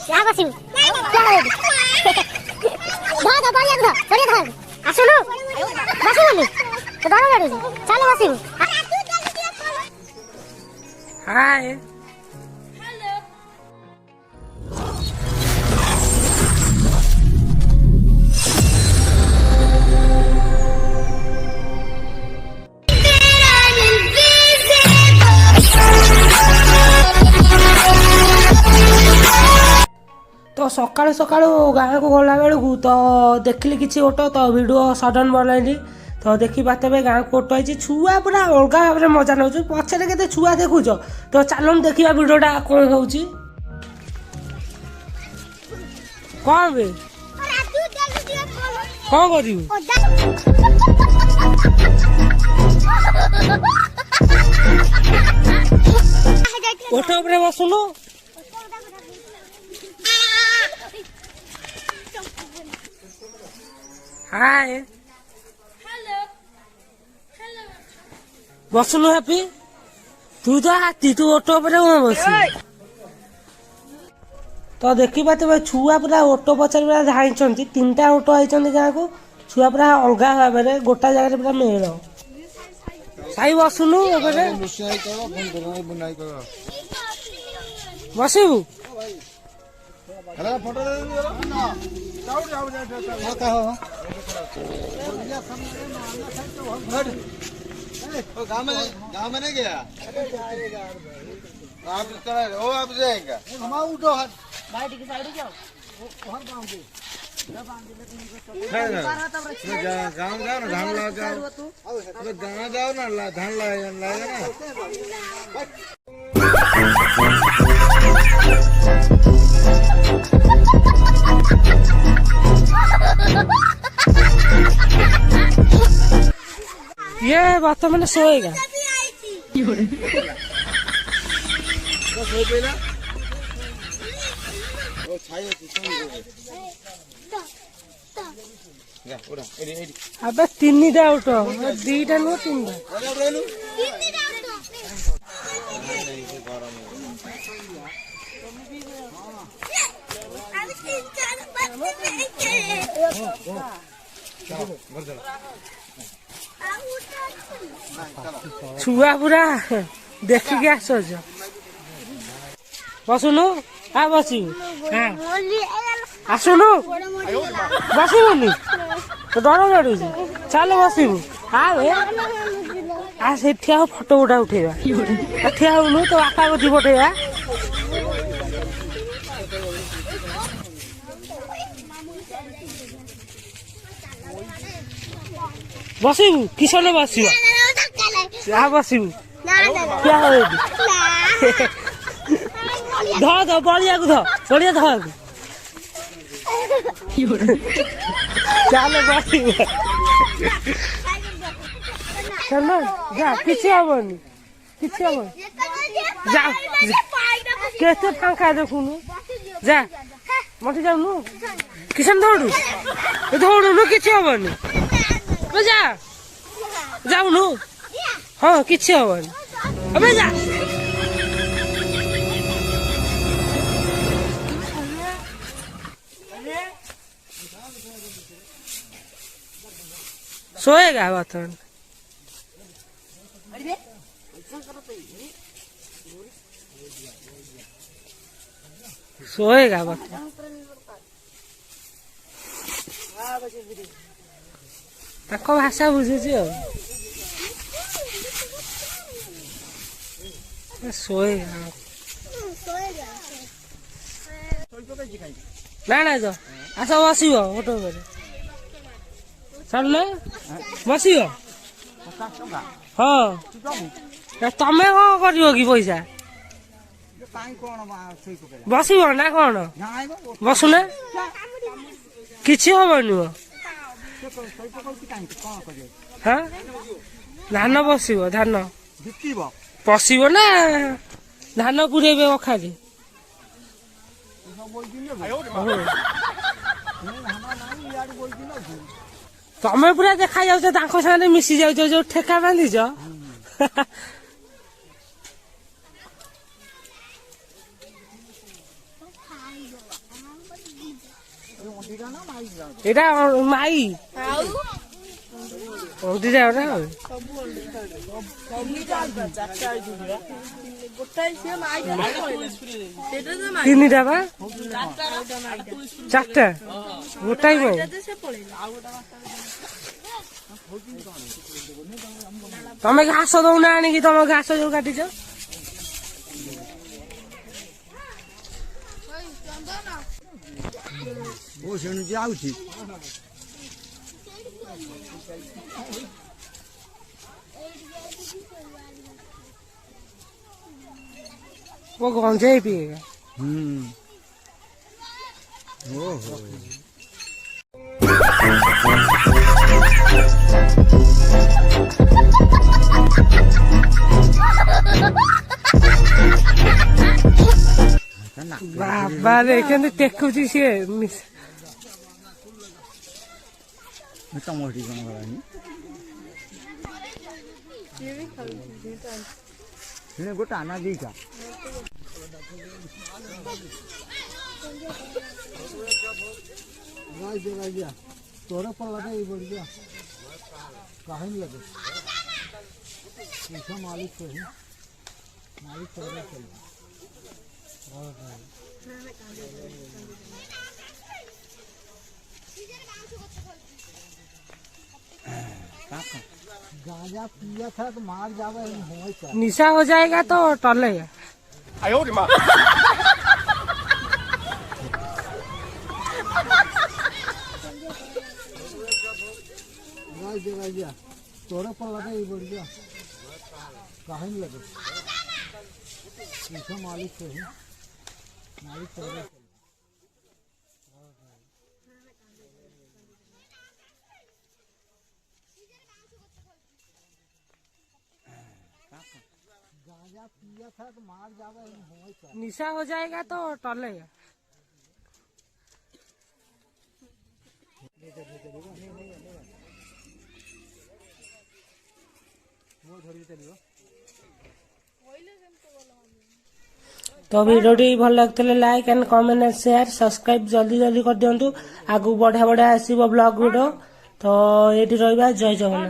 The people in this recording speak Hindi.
यहाँ बसिबु क्या हो धा बढ़िया धा आसुनु बसिबुनि तो डर लाଗୁଛି चल बसिबु हाय तो सकाळु सकाळु गाँ को गला बेलू तो देखिली किसी ऑटो तो वीडियो सडन बनैली तो देखी पाते गाँ को ऑटो आई छुआ पूरा अलग भाव में मजा नौ पछे के छुआ देखुच तो चलो देखा वीडियोटा कौन हो कौन बे कौन करू ऑटो पर बसुनु हाय बसुनु हैप्पी तू तो हाथी तू ऑटो पर बस तो देखी पाते छुआ पूरा ऑटो पचार पूरा धाई 3टा ऑटो आई गाँ को छुआ पूरा अलग भाव में गोटा जगह पूरा मेल साई बसुनु बसबू गाँव में नहीं गया आप ओ आप जाएगा हम उठो बाइट की साइड जाओ वहां गांव के गाँव जाओ ना धान ला जाओ गाँव जाओ ना धान लाएगा ना ये बात मैंने सोएगा अबे 3टा ऑटो 2टा नु 3टा छुआ पूरा देखिक आस बसुनु हाँ बसबू हाँ आसुनु बसबुनि तो डर लाଗୁଛି चल बसबू हाँ आ से फोटो गोटा उठेगा ठिया होनु तो बापा को पठेगा बसबू किसन बसब बसबू क्या ध बलिया को बलिया चल बसबू चल जा किसी हेनी किसी हम जा केते फांका देखुनु जा मत जाऊनु किसन दौड़ू दौड़ू किसी हेनी जा जाऊनु हाँ किसी हेनी अबे जा सोएगा बर्तमान सोएगा बर्तमान ताको भाषा बुझुची सोएगा ना ना तो आस बसब ऑटो चल बसब हाँ तमें कौन कर पैसा बसब ना कौन बसुना किसी हेनी हाँ धान बसब धान पशब ना धान पुरेब अखारे तमे पूरा देखा जाऊ सामने मिसी जाऊ जो ठेका बांधिज এটা মাই অন্তিটা ওটা তিনটা বা চারটা গোটাই মাই ତମେ ଘାସ ଦଉନା ଆଣିକି ତମ ଘାସ ଯୋଉ କାଟିଛ ଯାଉଛି वो गंजे पिएगा ओहो बाबा देखे देखुची सी टमाटी गलानी गोटा आना दीका तोरा पर लगा ये बढ़ गया कहाँ नहीं लगे ऐसा मालिक को ही मालिक करना चाहिए गांजा पिया था तो मार जावे निशा हो जाएगा तो टलेगा तोरा पर लगा ये बढ़ गया कहाँ नहीं लगे ऐसा मालिक को ही मालिक करना चाहिए गांजा पिया था तो मार जावे निशा हो जाएगा तो टलेगा तो भिडियोटी भल लगते like and comment and share subscribe जल्दी जल्दी कर दिंतु आगु बढ़िया बढ़िया आसो ब्लॉग वीडियो तो ये रहा जय जगन्नाथ।